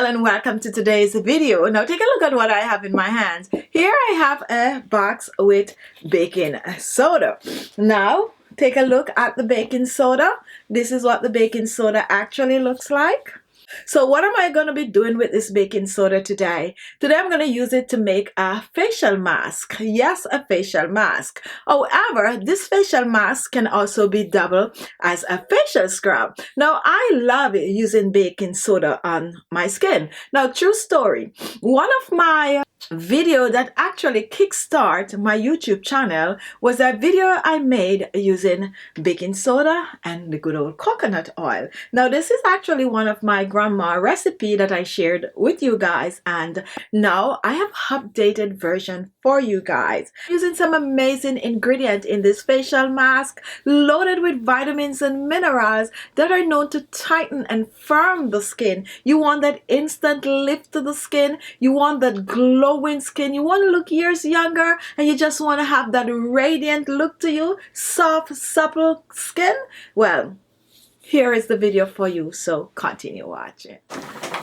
and welcome to today's video. Now take a look at what I have in my hands. Here I have a box with baking soda. Now take a look at the baking soda. This is what the baking soda actually looks like. So what am I going to be doing with this baking soda today? Today I'm going to use it to make a facial mask. Yes, a facial mask. However, this facial mask can also be double as a facial scrub. Now I love using baking soda on my skin. Now true story, one of my video that actually kickstart my YouTube channel was a video I made using baking soda and the good old coconut oil. Now this is actually one of my grandma recipe that I shared with you guys, and now I have updated version for you guys using some amazing ingredient in this facial mask loaded with vitamins and minerals that are known to tighten and firm the skin. You want that instant lift to the skin, you want that glowing skin, you want to look years younger, and you just want to have that radiant look to you, soft supple skin. Well, here is the video for you, so continue watching.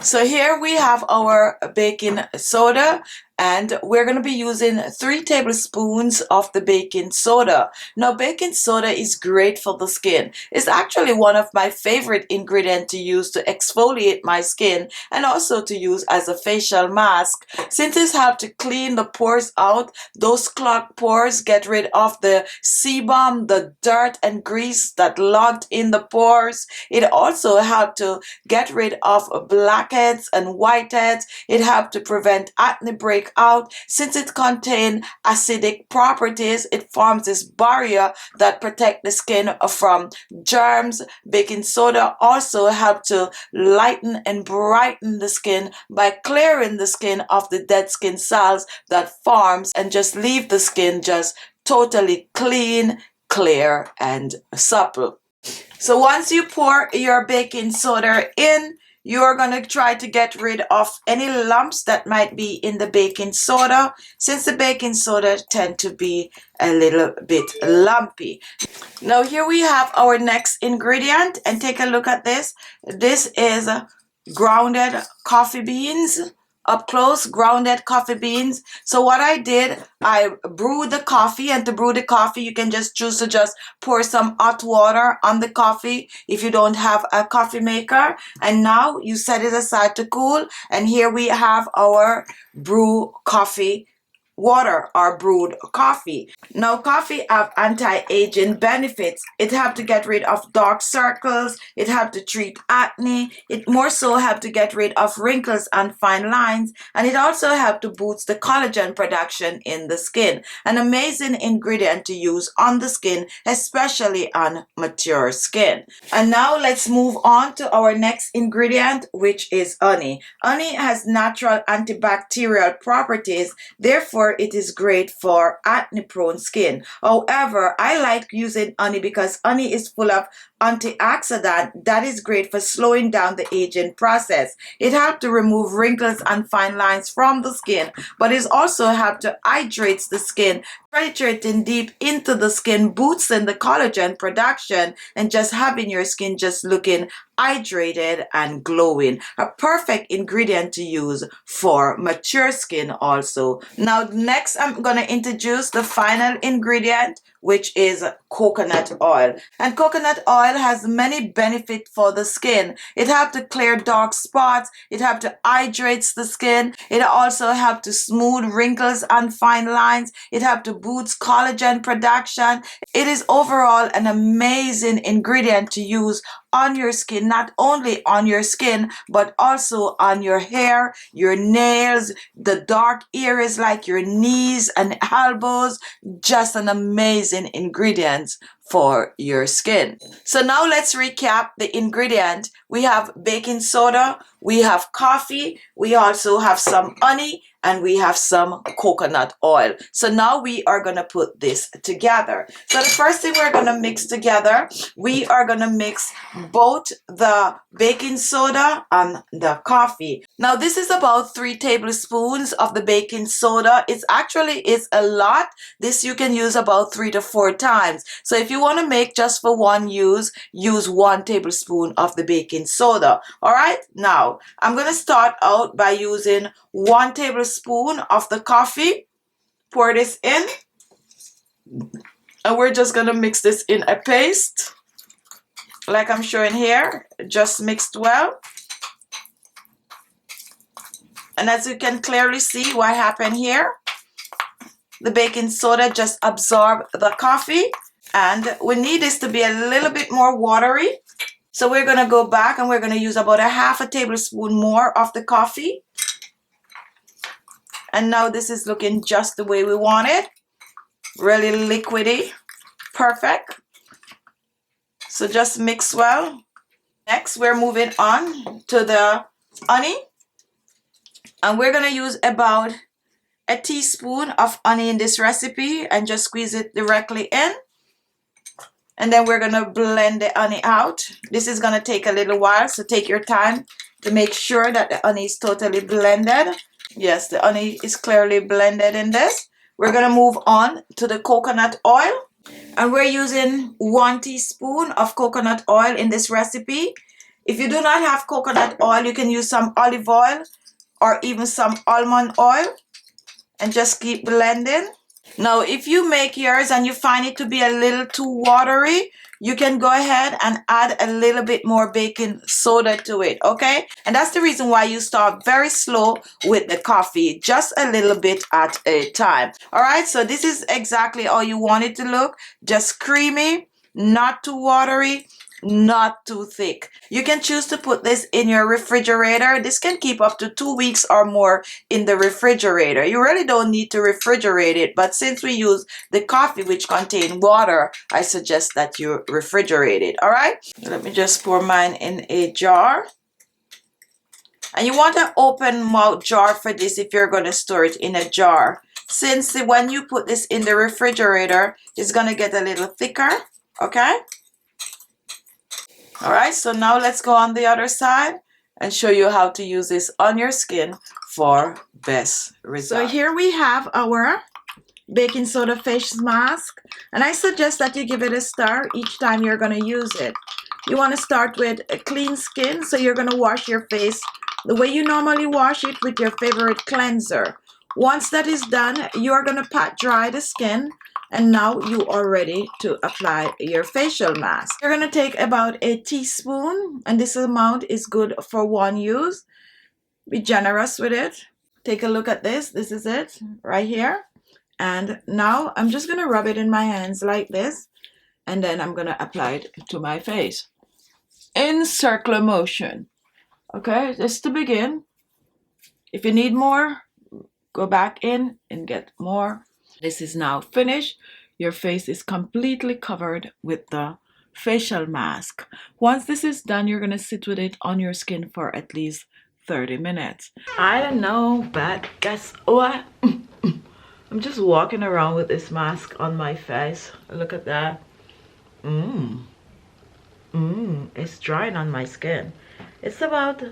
So here we have our baking soda, and we're going to be using 3 tablespoons of the baking soda. Now baking soda is great for the skin. It's actually one of my favorite ingredients to use to exfoliate my skin and also to use as a facial mask, since it helps to clean the pores out, those clogged pores, get rid of the sebum, the dirt and grease that logged in the pores. It also helps to get rid of blackheads and whiteheads. It helps to prevent acne breakouts. Since it contains acidic properties, it forms this barrier that protects the skin from germs. Baking soda also helps to lighten and brighten the skin by clearing the skin of the dead skin cells that forms and just leave the skin just totally clean, clear and supple. So once you pour your baking soda in, you're going to try to get rid of any lumps that might be in the baking soda, since the baking soda tend to be a little bit lumpy. Now here we have our next ingredient, and take a look at this. This is grounded coffee beans. Up close, grounded coffee beans. So what I did, I brewed the coffee, and to brew the coffee you can just choose to just pour some hot water on the coffee if you don't have a coffee maker, and now you set it aside to cool. And here we have our brew coffee water or brewed coffee. Now coffee have anti-aging benefits. It help to get rid of dark circles, it help to treat acne, it more so help to get rid of wrinkles and fine lines, and it also help to boost the collagen production in the skin. An amazing ingredient to use on the skin, especially on mature skin. And now let's move on to our next ingredient, which is honey. Honey has natural antibacterial properties, therefore it is great for acne prone skin. However, I like using honey because honey is full of antioxidant that is great for slowing down the aging process. It helps to remove wrinkles and fine lines from the skin, but it also helps to hydrate the skin, penetrating deep into the skin, boosting the collagen production, and just having your skin just looking hydrated and glowing. A perfect ingredient to use for mature skin also. Now next I'm going to introduce the final ingredient, which is coconut oil. And coconut oil has many benefits for the skin. It helps to clear dark spots, it helps to hydrate the skin, it also helps to smooth wrinkles and fine lines, it helps to boost collagen production. It is overall an amazing ingredient to use on your skin, not only on your skin but also on your hair, your nails, the dark areas like your knees and elbows. Just an amazing ingredient for your skin. So now let's recap the ingredient. We have baking soda, we have coffee, we also have some honey, and we have some coconut oil. So now we are going to put this together. So the first thing we're going to mix together, we are going to mix both the baking soda and the coffee. Now this is about 3 tablespoons of the baking soda. It's actually a lot. This you can use about 3 to 4 times. So if you want to make just for one use 1 tablespoon of the baking soda. All right, now I'm going to start out by using 1 tablespoon of the coffee. Pour this in, and we're just going to mix this in a paste like I'm showing here, just mixed well. And as you can clearly see what happened here, the baking soda just absorbed the coffee, and we need this to be a little bit more watery. So we're going to go back and we're going to use about a half a tablespoon more of the coffee. And now this is looking just the way we want it. Really liquidy. Perfect. So just mix well. Next, we're moving on to the honey. And we're going to use about a teaspoon of honey in this recipe and just squeeze it directly in. And then we're going to blend the honey out. This is going to take a little while, so take your time to make sure that the honey is totally blended. Yes, the honey is clearly blended in this. We're going to move on to the coconut oil. And we're using 1 teaspoon of coconut oil in this recipe. If you do not have coconut oil, you can use some olive oil or even some almond oil. And just keep blending. Now, if you make yours and you find it to be a little too watery, you can go ahead and add a little bit more baking soda to it, okay? And that's the reason why you start very slow with the coffee, just a little bit at a time. All right, so this is exactly how you want it to look. Just creamy, not too watery, not too thick. You can choose to put this in your refrigerator. This can keep up to 2 weeks or more in the refrigerator. You really don't need to refrigerate it, but since we use the coffee which contain water, I suggest that you refrigerate it. All right, let me just pour mine in a jar. And you want an open mouth jar for this if you're going to store it in a jar, since when you put this in the refrigerator, it's going to get a little thicker. Okay. All right, so now let's go on the other side and show you how to use this on your skin for best results. So here we have our baking soda face mask, and I suggest that you give it a stir each time you're going to use it. You want to start with a clean skin, so you're going to wash your face the way you normally wash it with your favorite cleanser. Once that is done, you're going to pat dry the skin. And now you are ready to apply your facial mask. You're going to take about a teaspoon, and this amount is good for 1 use. Be generous with it. Take a look at this. This is it right here. And now I'm just going to rub it in my hands like this. And then I'm going to apply it to my face in circular motion. Okay, just to begin. If you need more, go back in and get more. This is now finished. Your face is completely covered with the facial mask. Once this is done, you're going to sit with it on your skin for at least 30 minutes. I don't know, but guess what? I'm just walking around with this mask on my face. Look at that. It's drying on my skin. It's about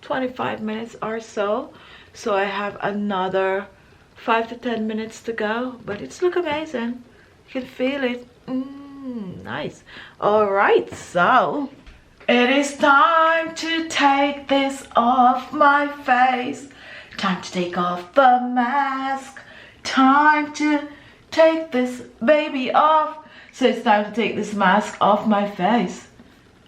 25 minutes or so. So I have another 5 to 10 minutes to go, but it's look amazing. You can feel it. Nice. All right, so it is time to take this off my face. Time to take off the mask. Time to take this baby off. So it's time to take this mask off my face.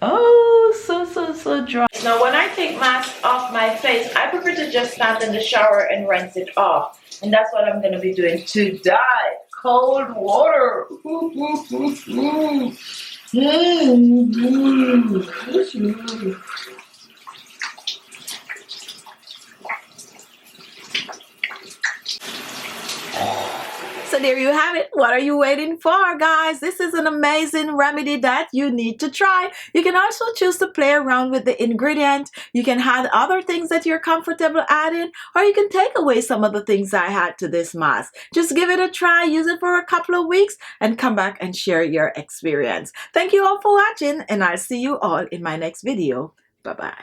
Oh, so dry. Now when I take mask off my face, I prefer to just stand in the shower and rinse it off. And that's what I'm going to be doing today. Cold water. So there you have it. What are you waiting for, guys? This is an amazing remedy that you need to try. You can also choose to play around with the ingredient. You can add other things that you're comfortable adding, or you can take away some of the things I had to this mask. Just give it a try, use it for a couple of weeks, and come back and share your experience. Thank you all for watching, and I'll see you all in my next video. Bye-bye.